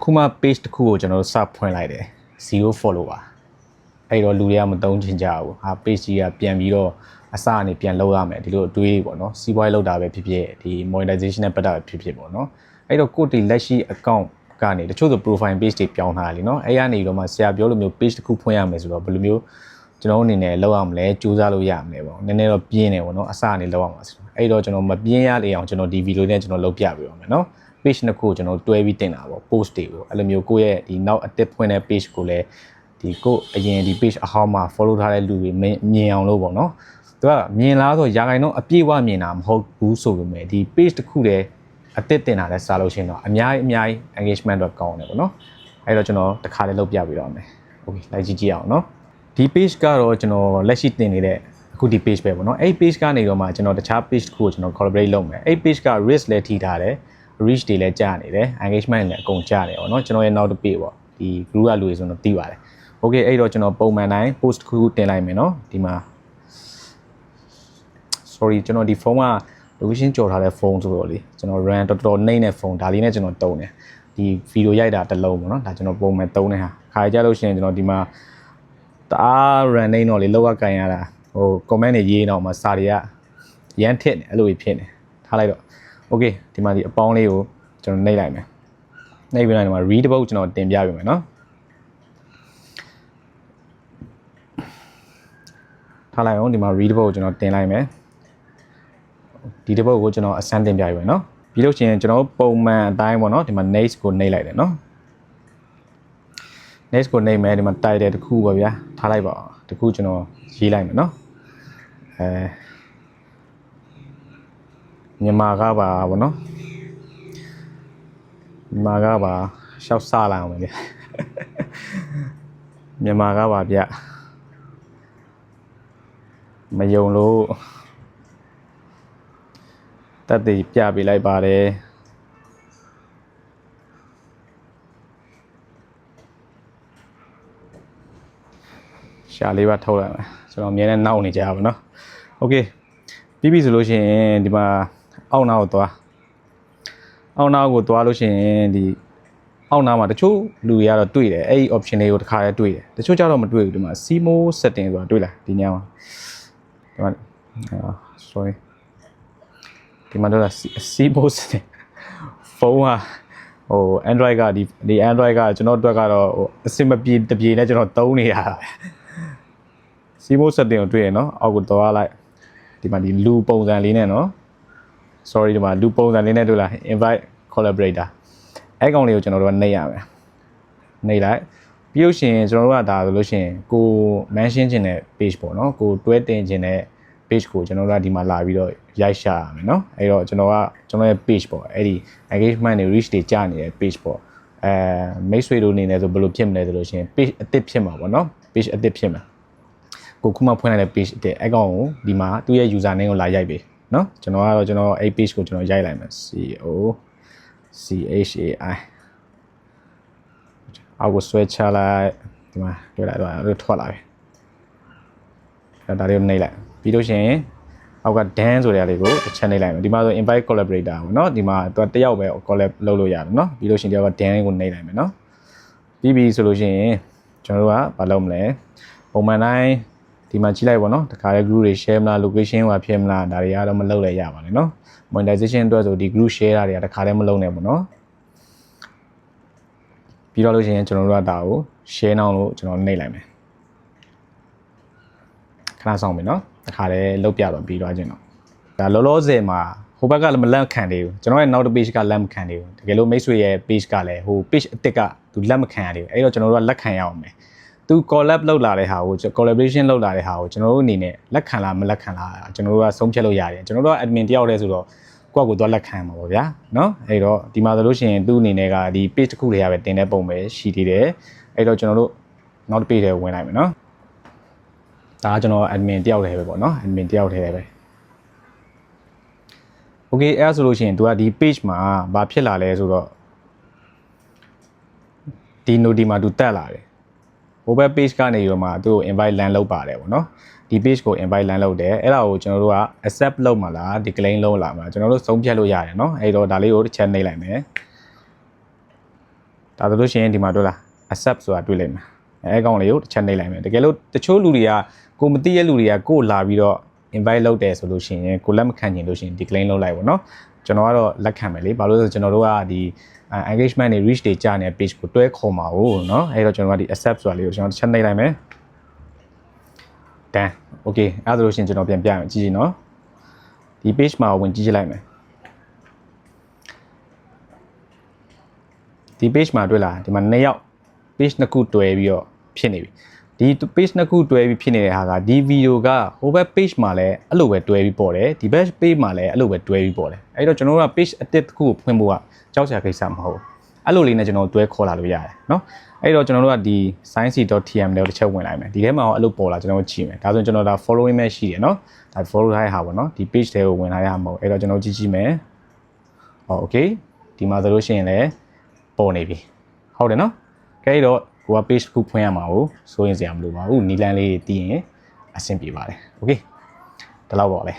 အခုမှ page တစ်ခုကိုကျွန်တော်စဖွင့်လိုက်တယ်0 follower အဲ့တော့လူတွေကမတုံးချင်ကြဘူးဟာ page ကြီးကပြန်ပြီးတော့အစအနေပြန်လောက်ရမယ်ဒီလိုအတွေးပေါ့နော်စီးပွားရေးလောက်တာပဲဖြစ်ဖြစ်ဒီ monetization နဲ့ပတ်သက်ဖြစ်ဖြစ်ပေါ့နော်အဲ့တော့ကိုယ့်ဒီလက်ရှိ account ကနေတချို့ဆို profile page တွေပြောင်းထားတယ်လीနော်အဲ့ရနေတော့မှဆရာပြောလို့မျိုး page တစ်ခုဖွင့်ရမယ်ဆိုတော့ဘယ်လိုမျိုးကျွန်တော်အနေနဲ့လောက်ရမလဲစူးစမ်းလို့ရမလဲပေါ့နည်းနည်းတော့ပြင်းတယ်ပေါ့နော်အစအနေလောက်ရမှာဆိုအဲ့တော့ကျွန်တော်မပြင်းရလေအောင်ကျွန်တော်ဒီ video နဲ့ကျွန်တော်လုပ်ပြပေးပါမယ်နော် page နှစ်ခုကိုကျွန်တော်တွဲပြီးတင်တာပေါ့ post တွေကိုအဲ့လိုမျိုးကိုယ့်ရဲ့ဒီနောက်အတစ်ဖွင့်တဲ့ page ကိုလည်းဒီကိုအရင်ဒီ page အဟောင်းမှာ follow ထားတဲ့လူတွေမြင်အောင်လို့ပေါ့နော်သူကမြင်လားဆိုရာခိုင်နှုန်းအပြည့်အဝမြင်တာမဟုတ်ဘူးဆိုပေမဲ့ဒီ page တစ်ခုတည်းအတစ်တင်တာလဲစားလို့ရှိရင်တော့အများကြီး engagement တော့ကောင်းတယ်ပေါ့နော်အဲ့တော့ကျွန်တော်တစ်ခါလေးလုပ်ပြပေးတော့မယ် okay လိုက်ကြည့်အောင်နော်ဒီ page ကတော့ကျွန်တော်လက်ရှိတင်နေတဲ့အခုဒီ page ပဲပေါ့နော်အဲ့ page ကနေတော့မှကျွန်တော်တခြား page တစ်ခုကိုကျွန်တော် collaborate လုပ်မယ်အဲ့ page က risk လည်းထိထားတယ် reach တွေလည်းကြားနေတယ် engagement လည်းအကုန်ကြားတယ်ပေါ့နော်ကျွန်တော်ရဲ့နောက်တစ် page ပေါ့ဒီ group ကလူတွေဆိုတော့သိပါတယ် okay အဲ့တော့ကျွန်တော်ပုံမှန်တိုင်း post တစ်ခုတင်လိုက်မယ်နော်ဒီမှာ sorry ကျွန်တော်ဒီဖုန်းက location ကြော်ထားတဲ့ဖုန်းဆိုတော့လေကျွန်တော် run တော်တော်နှိမ့်တဲ့ဖုန်းဒါလေးနဲ့ကျွန်တော်တုံးတယ်ဒီ video ရိုက်တာတစ်လုံးပေါ့နော်ဒါကျွန်တော်ပုံမှန်တုံးတဲ့ဟာခါကြလို့ရှိရင်ကျွန်တော်ဒီမှာတအား run နှိမ့်တော့လေလောက်ကင်ရတာဟို comment တွေရေးတော့မှစာတွေကရမ်းထစ်နေအဲ့လိုဖြစ်နေထားလိုက်တော့ okay ဒီမှာဒီအပေါင်းလေးကိုကျွန်တော်နှိမ့်လိုက်မယ်နှိမ့်ပြီးတော့ဒီမှာ read book ကျွန်တော်တင်ပြပေးမယ်နော်ထားလိုက်အောင်ဒီမှာ read book ကိုကျွန်တော်တင်လိုက်မယ်ဒီတစ်ပုတ်ကိုကျွန်တော်အစမ်းတင်ပြရမယ်နော်ပြီးလို့ရှိရင်ကျွန်တော်ပုံမှန်အတိုင်းပေါ့နော်ဒီမှာ next ကိုနှိပ်လိုက်တယ်နော် next ကိုနှိပ်မယ်ဒီမှာ title တစ်ခုပါဗျာထားလိုက်ပါတခုကျွန်တော်ရေးလိုက်မယ်နော်မြန်မာကပါပေါ့နော်မြန်မာကပါရှောက်စလာအောင်ဗျာမြန်မာကပါဗျမယုံလို့တက်တည်ပြပေးလိုက်ပါတယ်ရှာလေးပါထုတ်လိုက်မယ်ကျွန်တော်အမြဲတမ်းနောက်နေကြပါเนาะโอเคပြီးပြီဆိုလို့ရှိရင်ဒီမှာအောက်နားကိုသွားအောက်နားကိုသွားလို့ရှိရင်ဒီအောက်နားမှာတချို့လူတွေကတော့တွေ့တယ်အဲ့ဒီ option လေးကိုတစ်ခါတည်းတွေ့တယ်တချို့ကျတော့မတွေ့ဘူးဒီမှာ SEMO setting ဆိုတာတွေ့လားဒီညမှာဒီမှာsorryဒီမှာတော့ SEMO setting ဖုန်းဟာဟို Android ကဒီ Android ကကျွန်တော်အတွက်ကတော့ဟိုအစင်မပြေတပြေနဲ့ကျွန်တော်သုံးနေရတာပဲ SEMO setting ကိုတွေ့ရနော်အောက်ကိုသွားလိုက်ဒီမှာဒီလူပုံစံလေးနဲ့နော် sorry ဒီမှာလူပုံစံလေးနဲ့တွေ့လား invite collaborator အဲ့ကောင်လေးကိုကျွန်တော်တို့ကနှိပ်ရမယ်နှိပ်လိုက်ပြီးလို့ရှိရင်ကျွန်တော်တို့ကဒါဆိုလို့ရှိရင်ကို mention ခြင်းတဲ့ page ပေါ့နော်ကိုတွဲတင်ခြင်းတဲ့ page ကိုကျွန်တော်တို့ကဒီမှာလာပြီးတော့ရိုက်ရှာရမယ်နော်အဲ့တော့ကျွန်တော်ရဲ့ page ပေါ့အဲ့ဒီ engagement တွေ reach တွေကြာနေတဲ့ page ပေါ့မိတ်ဆွေတို့အနေနဲ့ဆိုဘယ်လိုဖြစ်မလဲဆိုလို့ရှိရင် page အသစ်ဖြစ်မှာပေါ့နော် page အသစ်ဖြစ်မှာကိုခုမှဖွင့်လိုက်တဲ့ page အသစ်အဲ့ကောင်ကိုဒီမှာသူ့ရဲ့ user name ကိုလာရိုက်ပေးနော်ကျွန်တော်အဲ့ page ကိုကျွန်တော်ရိုက်လိုက်မယ် COCHAI အောက်ကိုဆွဲချလိုက်ဒီမှာတွေ့လိုက်တော့ထွက်လာပြီဒါလေးကိုနှိပ်လိုက်ပြီးလို့ရှိရင်အောက်က dance ဆိုတဲ့နေရာလေးကိုတစ်ချက်နှိပ်လိုက်မယ်ဒီမှာဆို invite collaborator ပေါ့နော်ဒီမှာသူတယောက်ပဲ collab လုပ်လို့ရတယ်နော်ပြီးလို့ရှိရင်တယောက်က dance ကိုနှိပ်လိုက်မယ်နော်ပြီးပြီဆိုလို့ရှိရင်ကျွန်တော်တို့ကဘာလုပ်မလဲပုံမှန်တိုင်းဒီမှာကြည့်လိုက်ပေါ့နော်တခါလေ group တွေ share မလား location ဟိုဖြစ်မလားဒါတွေကတော့မလုပ်လည်းရပါတယ်နော် monetization အတွက်ဆိုဒီ group share တာတွေကတခါတည်းမလုပ်နဲ့ပေါ့နော်ပြီးတော့လို့ရှိရင်ကျွန်တော်တို့ကဒါကို share now လို့ကျွန်တော်နှိပ်လိုက်မယ်ခဏဆောင်ပြီနော်တခါတည်းလုတ်ပြတော့ပြီးသွားခြင်းတော့ဒါလောလောဆယ်မှာဟိုဘက်ကလည်းမလက်ခံသေးဘူးကျွန်တော်ရဲ့နောက် page ကလက်မခံသေးဘူးတကယ်လို့မိတ်ဆွေရဲ့ page ကလည်းဟို page အစ်စ်ကသူလက်မခံရသေးဘူးအဲ့တော့ကျွန်တော်တို့ကလက်ခံရအောင်မယ်သူ collab လုပ်လာတဲ့ဟာကို collaboration လုပ်လာတဲ့ဟာကိုကျွန်တော်တို့အနေနဲ့လက်ခံလားမလက်ခံလားကျွန်တော်တို့ကဆုံးဖြတ်လို့ရတယ်ကျွန်တော်တို့က admin တယောက်တည်းဆိုတော့ကိုယ့်ကိုယ်သွားလက်ခံမှာပေါ့ဗျာနော်အဲ့တော့ဒီမှာဆိုလို့ရှိရင်သူ့အနေနဲ့ကဒီ page တစ်ခုတည်းရပဲတင်တဲ့ပုံပဲရှိသေးတယ်အဲ့တော့ကျွန်တော်တို့နောက် page တွေဝင်လိုက်မယ်နော်ဒါကကျွန်တော် admin တယောက်တည်းပဲပေါ့နော် admin တယောက်တည်းပဲ okay အဲ့ဆိုလို့ရှိရင် तू ကဒီ page မှာဘာဖြစ်လာလဲဆိုတော့ဒီ note ဒီမှာ तू တက်လာတယ်ဟိုဘက် page ကနေရောမှာသူ့ကို invite land လုပ်ပါတယ်ပေါ့နော်ဒီ page ကို invite land လုပ်တယ်အဲ့ဒါကိုကျွန်တော်တို့က accept လုပ်မှာလား decline လုပ်လာမှာလားကျွန်တော်တို့ဆုံးဖြတ်လို့ရတယ်နော်အဲ့တော့ဒါလေးကိုတစ်ချက်နှိပ်လိုက်မယ် ဒါဆိုလို့ရှိရင်ဒီမှာတွေ့လား accept ဆိုတာတွေ့လိုက်မယ်အဲအကောင့်လေးကိုတစ်ချက်နှိပ်လိုက်မယ်တကယ်လို့တချို့လူတွေကကိုမသိတဲ့လူတွေကကိုလာပြီးတော့ invite လုပ်တယ်ဆိုလို့ရှိရင်ကိုလက်မခံချင်လို့ရှိရင် decline လုပ်လိုက်ပါတော့ကျွန်တော်ကတော့လက်ခံမယ်လေဘာလို့လဲဆိုကျွန်တော်တို့ကဒီ engagement တွေ reach တွေကြာနေတဲ့ page ကိုတွဲခေါ်မှာ哦เนาะအဲ့တော့ကျွန်တော်ကဒီ accept ဆိုတာလေးကိုကျွန်တော်တစ်ချက်နှိပ်လိုက်မယ်တန် okay အဲ့ဒါဆိုလို့ရှိရင်ကျွန်တော်ပြန်ပြမယ်ကြည့်ကြည့်เนาะဒီ page မှာဝင်ကြည့်လိုက်မယ်ဒီ page မှာတွေ့လားဒီမှာ2ယောက် page နှစ်ခုတွဲပြီးတော့ဖြစ်နေပြီဒီ page နှစ်ခုတွဲပြီးဖြစ်နေတဲ့ဟာကဒီ video ကဟိုဘက် page မှာလည်းအဲ့လိုပဲတွဲပြီးပေါ်တယ်ဒီဘက် page မှာလည်းအဲ့လိုပဲတွဲပြီးပေါ်တယ်အဲ့တော့ကျွန်တော်တို့က page အတစ်တစ်ခုကိုဖွင့်ဖို့ကကြောက်စရာကိစ္စမဟုတ်ဘူးအဲ့လိုလေးနဲ့ကျွန်တော်တွဲခေါ်လာလို့ရတယ်เนาะအဲ့တော့ကျွန်တော်တို့ကဒီ science.tm လေးကိုတစ်ချက်ဝင်လိုက်မယ်ဒီထဲမှာအဲ့လိုပေါ်လာကျွန်တော်ကြည့်မယ်ဒါဆိုရင်ကျွန်တော်ဒါ following မဲ့ရှိတယ်เนาะဒါ follow ထားရဟာပေါ့เนาะဒီ page တွေကိုဝင်လာရမှာပေါ့အဲ့တော့ကျွန်တော်ကြည့်မယ်ဟော okay ဒီမှာဆိုလို့ရှိရင်လည်းပေါ်နေပြီဟုတ်တယ်เนาะကဲတော့ကိုက page တစ်ခုဖွင့်ရမှာကိုစိုးရင်စရာမလိုပါဘူးနီလန်းလေးတည်ရင်အဆင်ပြေပါတယ် okay ဒီလောက်ပါလေ